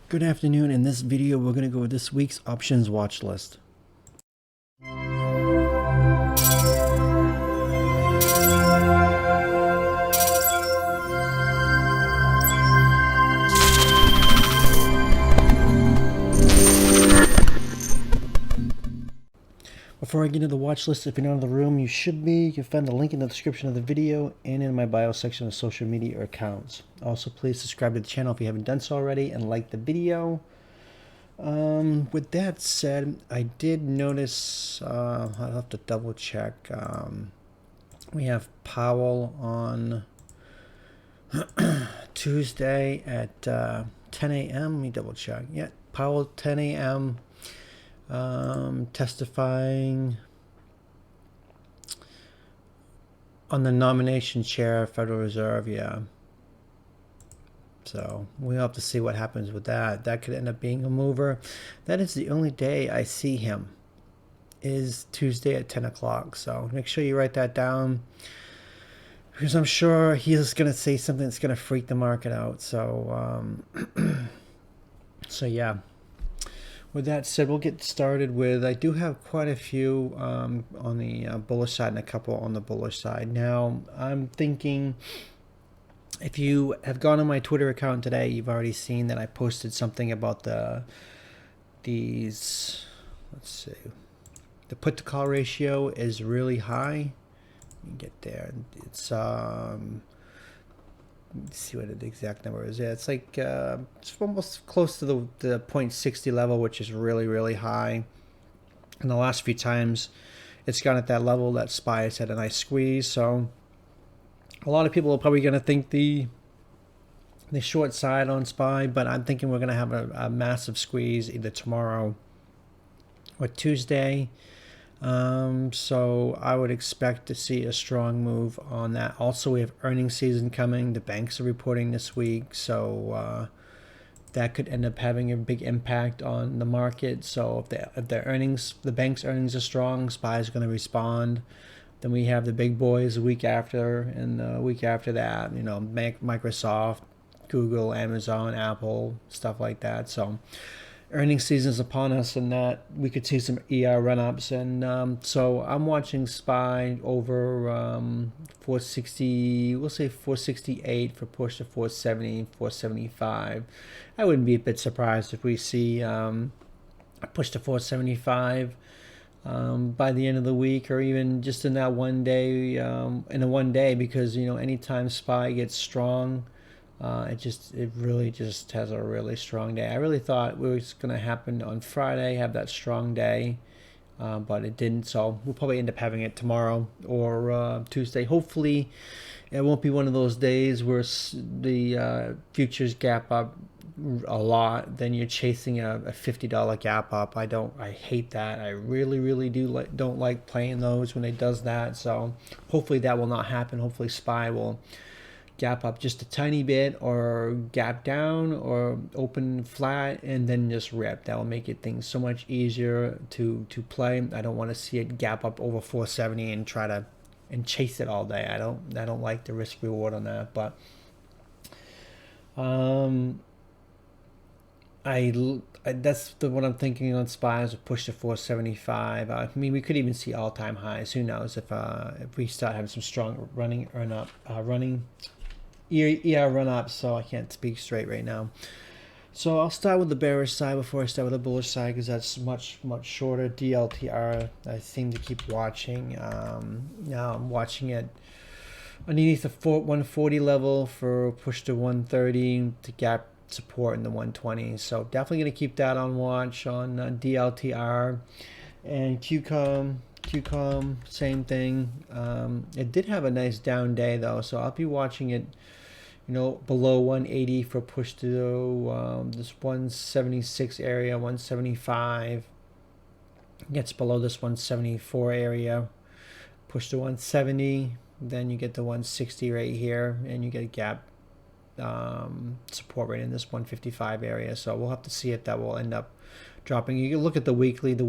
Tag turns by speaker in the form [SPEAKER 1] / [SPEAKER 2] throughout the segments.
[SPEAKER 1] Good afternoon. In this video, we're going to go with this week's options watch list. Before I get into the watch list, if you're not in the room, you should be. You can find the link in the description of the video and in my bio section of social media or accounts. Also, please subscribe to the channel if you haven't done so already and like the video. With that said, I did notice, I'll have to double check. We have Powell on Tuesday at 10 a.m. Let me double check. Yeah, Powell 10 a.m. Testifying on the nomination chair, Federal Reserve. Yeah. So we'll have to see what happens with that. That could end up being a mover. That is the only day I see him, is Tuesday at 10 o'clock. So make sure you write that down, because I'm sure he's going to say something that's going to freak the market out. So, so yeah. With that said, we'll get started with, I do have quite a few on the bullish side and a couple on the bullish side. Now, I'm thinking, if you have gone on my Twitter account today, you've already seen that I posted something about these, let's see, the put to call ratio is really high. Let me get there. It's let's see what the exact number is. Yeah, it's like it's almost close to the 0.60 level, which is really high. And the last few times it's gone at that level, that SPY has had a nice squeeze. So a lot of people are probably going to think the short side on SPY, but I'm thinking we're going to have a massive squeeze either tomorrow or Tuesday. So I would expect to see a strong move on that. Also, we have earnings season coming. The banks are reporting this week, so that could end up having a big impact on the market. So if the earnings, the bank's earnings are strong, SPY is going to respond. Then we have the big boys the week after, and the week after that, you know, Microsoft, Google, Amazon, Apple, stuff like that. So earnings season is upon us, and that we could see some ER run-ups. And so I'm watching SPY over 460, we'll say 468 for push to 470, 475. I wouldn't be a bit surprised if we see a push to 475 by the end of the week, or even just in that one day, in a one day, because, you know, anytime SPY gets strong, it really just has a really strong day. I really thought it was going to happen on Friday, have that strong day, but it didn't. So we'll probably end up having it tomorrow or Tuesday. Hopefully it won't be one of those days where the futures gap up a lot, then you're chasing a $50 gap up. I hate that. I really don't like playing those when it does that. So hopefully that will not happen. Hopefully SPY will gap up just a tiny bit, or gap down, or open flat and then just rip. That will make it things so much easier to play. I don't want to see it gap up over 470 and try to chase it all day. I don't like the risk reward on that. But that's what I'm thinking on SPY, is a push to 475. I mean, we could even see all-time highs. Who knows if we start having some strong running ER run-ups. So I can't speak straight right now. So I'll start with the bearish side before I start with the bullish side, because that's much shorter. DLTR, I seem to keep watching. Now I'm watching it underneath the 140 level for push to 130 to gap support in the 120. So definitely going to keep that on watch on DLTR. And QCOM, same thing. It did have a nice down day though, so I'll be watching it, you know, below 180 for push to this 176 area, 175. Gets below this 174 area, push to 170, then you get the 160 right here, and you get a gap support right in this 155 area. So we'll have to see if that will end up dropping. You can look at the weekly. The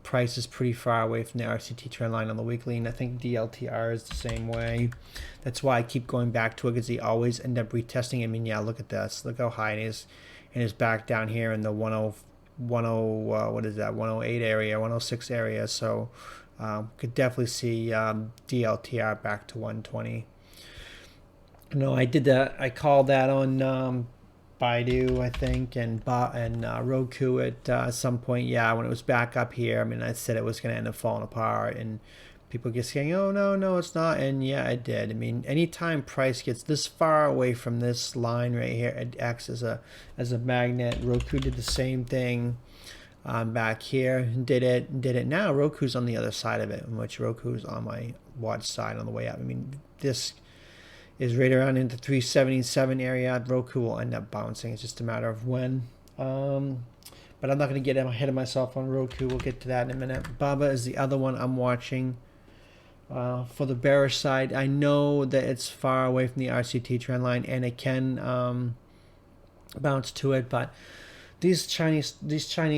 [SPEAKER 1] price is pretty far away from the RCT trend line on the weekly, and I think DLTR is the same way. That's why I keep going back to it, because they always end up retesting. I mean, yeah, look at this. Look how high it is, and it's back down here in the 108 area, 106 area. So could definitely see DLTR back to 120. No, I did that. I called that on Baidu, I think, and Roku at some point. Yeah, when it was back up here, I mean, I said it was going to end up falling apart, and people get saying, "Oh no, it's not." And yeah, it did. I mean, anytime price gets this far away from this line right here, it acts as a magnet. Roku did the same thing back here, and did it. Now Roku's on the other side of it, in which Roku's on my watch side on the way up. I mean, this is right around into 377 area. Roku will end up bouncing. It's just a matter of when. But I'm not going to get ahead of myself on Roku. We'll get to that in a minute. Baba is the other one I'm watching for the bearish side. I know that it's far away from the RCT trend line, and it can bounce to it, but these Chinese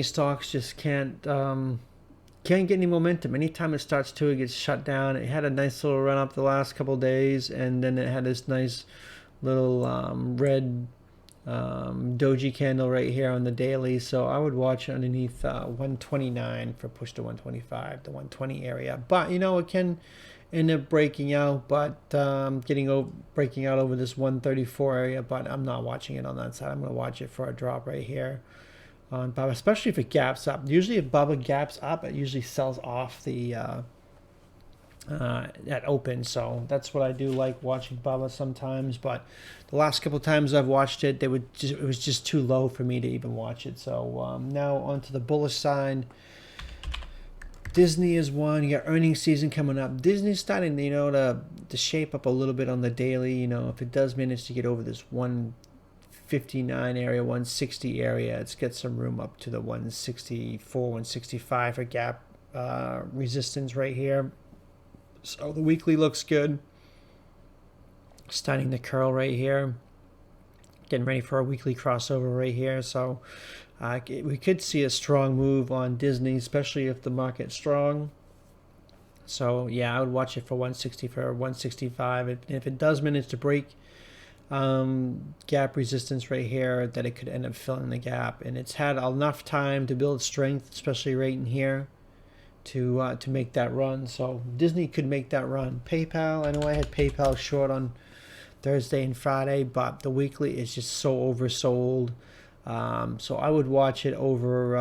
[SPEAKER 1] stocks just can't get any momentum. Anytime it starts to, it gets shut down. It had a nice little run up the last couple of days, and then it had this nice little red doji candle right here on the daily. So I would watch underneath 129 for push to 125, the 120 area. But you know, it can end up breaking out, but breaking out over this 134 area. But I'm not watching it on that side. I'm going to watch it for a drop right here on Baba, especially if it gaps up. Usually if Baba gaps up, it usually sells off the at open. So that's what I do like watching Baba sometimes. But the last couple of times I've watched it, it was just too low for me to even watch it. So now onto the bullish side. Disney is one. You got earnings season coming up. Disney's starting, you know, to shape up a little bit on the daily. You know, if it does manage to get over this 159 area, 160 area, it's got some room up to the 164, 165 for gap resistance right here. So the weekly looks good. Starting to curl right here. Getting ready for a weekly crossover right here. So we could see a strong move on Disney, especially if the market's strong. So yeah, I would watch it for 160 for 165. If it does manage to break gap resistance right here, that it could end up filling the gap, and it's had enough time to build strength, especially right in here, to make that run. So Disney could make that run. PayPal, I know I had PayPal short on Thursday and Friday, but the weekly is just so oversold. So I would watch it over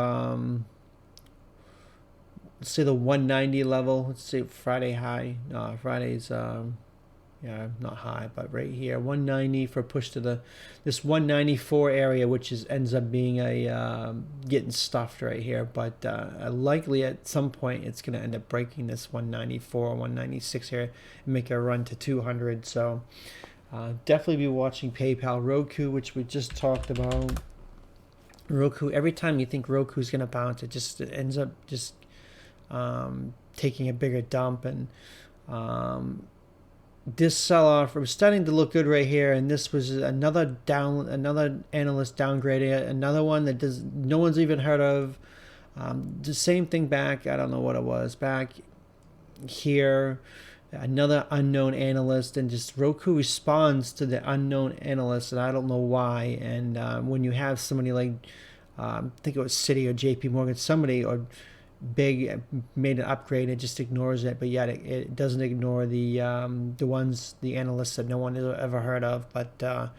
[SPEAKER 1] let's say the 190 level. Let's say Friday high. Friday's yeah, not high, but right here, 190 for push to this 194 area, which ends up being a getting stuffed right here. But likely at some point it's going to end up breaking this 194 or 196 here and make a run to 200. So definitely be watching PayPal. Roku, which we just talked about. Roku, every time you think Roku's going to bounce, it ends up just taking a bigger dump. And this sell-off was starting to look good right here, and this was another analyst downgraded, another one that no one's even heard of. The same thing back, I don't know what it was, back here, another unknown analyst, and just Roku responds to the unknown analyst, and I don't know why. And when you have somebody like, I think it was Citi or JP Morgan, somebody or big made an upgrade, it just ignores it, but yet it doesn't ignore the analysts that no one has ever heard of. But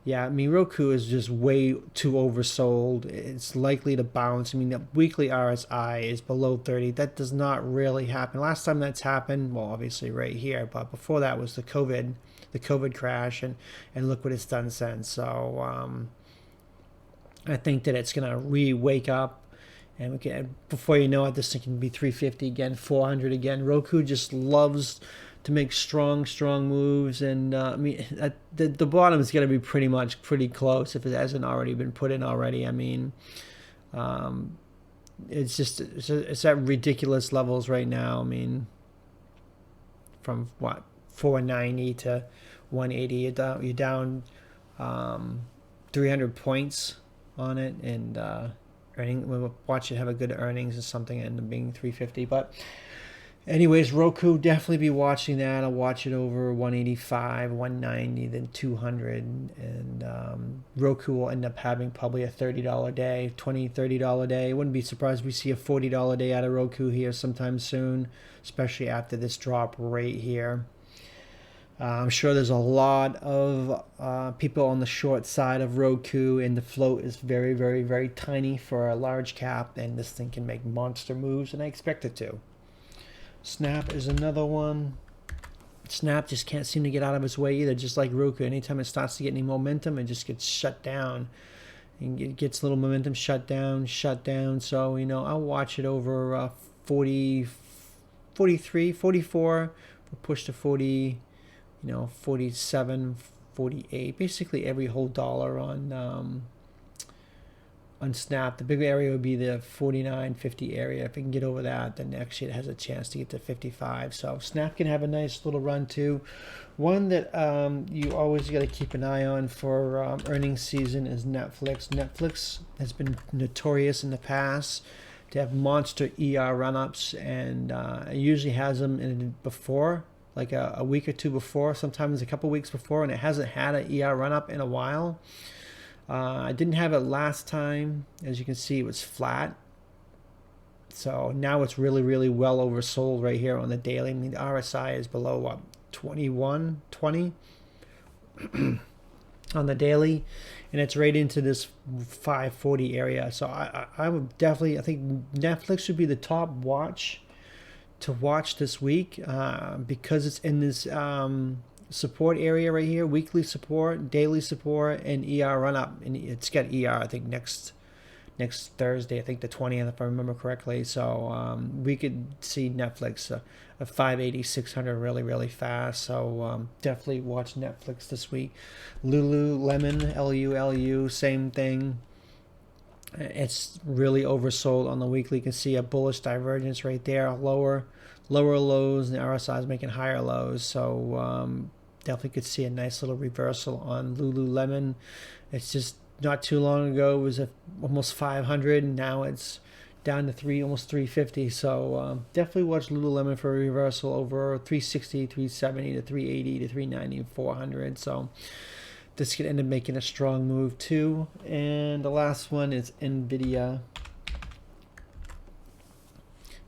[SPEAKER 1] yeah, I mean, Roku is just way too oversold. It's likely to bounce. I mean, the weekly RSI is below 30. That does not really happen. Last time that's happened, well, obviously right here, but before that was the COVID crash, and look what it's done since. So I think that it's gonna wake up. And before you know it, this thing can be 350 again, 400 again. Roku just loves to make strong moves, and I mean, the bottom is going to be pretty close if it hasn't already been put in already. I mean, it's at ridiculous levels right now. I mean, from what 490 to 180, you're down 300 points on it, and we'll watch it have a good earnings or something and end up being 350. But anyways, Roku, definitely be watching that. I'll watch it over 185, 190, then 200. And Roku will end up having probably a $30 day, $30 day. Wouldn't be surprised if we see a $40 day out of Roku here sometime soon, especially after this drop right here. I'm sure there's a lot of people on the short side of Roku, and the float is very, very, very tiny for a large cap, and this thing can make monster moves, and I expect it to. Snap is another one. Snap just can't seem to get out of its way either, just like Roku. Anytime it starts to get any momentum, it just gets shut down. And it gets a little momentum, shut down. So, you know, I'll watch it over 40, 43, 44, we'll push to 40, you know, 47, 48, basically every whole dollar on Snap. The big area would be the 49, 50 area. If it can get over that, then actually it has a chance to get to 55. So Snap can have a nice little run too. One that you always got to keep an eye on for earnings season is Netflix. Netflix has been notorious in the past to have monster ER run-ups, and it usually has them in before, like a week or two before, sometimes a couple weeks before, and it hasn't had an ER run-up in a while. I didn't have it last time. As you can see, it was flat. So now it's really, really well oversold right here on the daily. I mean, the RSI is below, what, 21, 20 on the daily, and it's right into this 540 area. So I would definitely, I think Netflix would be the top watch to watch this week because it's in this support area right here, weekly support, daily support, and ER run up. And it's got ER, I think, next Thursday, I think the 20th, if I remember correctly. So we could see Netflix a 580, 600 really, really fast. So definitely watch Netflix this week. Lululemon, LULU, same thing. It's really oversold on the weekly. You can see a bullish divergence right there, lower lows, and the RSI is making higher lows. So definitely could see a nice little reversal on Lululemon. It's just not too long ago it was almost 500, and now it's down to almost 350. So definitely watch Lululemon for a reversal over 360, 370 to 380 to 390 and 400. So this could end up making a strong move too. And the last one is NVIDIA.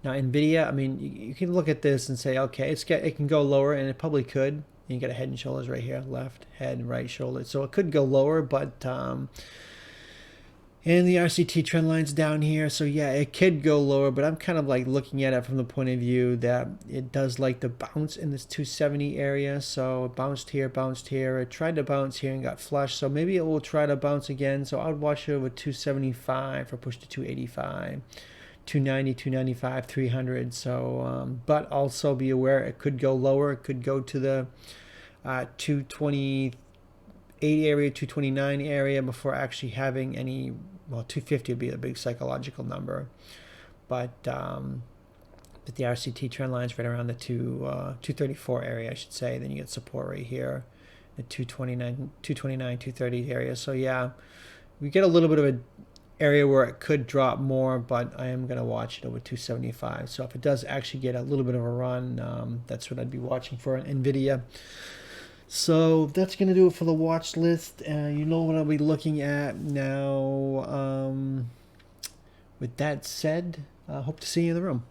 [SPEAKER 1] Now NVIDIA, I mean, you can look at this and say, okay, it can go lower, and it probably could. You got a head and shoulders right here, left head and right shoulder. So it could go lower, but and the RCT trend line's down here. So yeah, it could go lower, but I'm kind of like looking at it from the point of view that it does like to bounce in this 270 area. So it bounced here. It tried to bounce here and got flushed. So maybe it will try to bounce again. So I would watch it over 275 for push to 285. 290, 295, 300. So, but also be aware it could go lower. It could go to the 228 area, 229 area before actually having any. Well, 250 would be a big psychological number, but the RCT trend line is right around the 234 area, I should say. Then you get support right here, the 229, 230 area. So yeah, we get a little bit of a area where it could drop more, but I am going to watch it over 275. So if it does actually get a little bit of a run, that's what I'd be watching for NVIDIA. So that's going to do it for the watch list. You know what I'll be looking at now. With that said, I hope to see you in the room.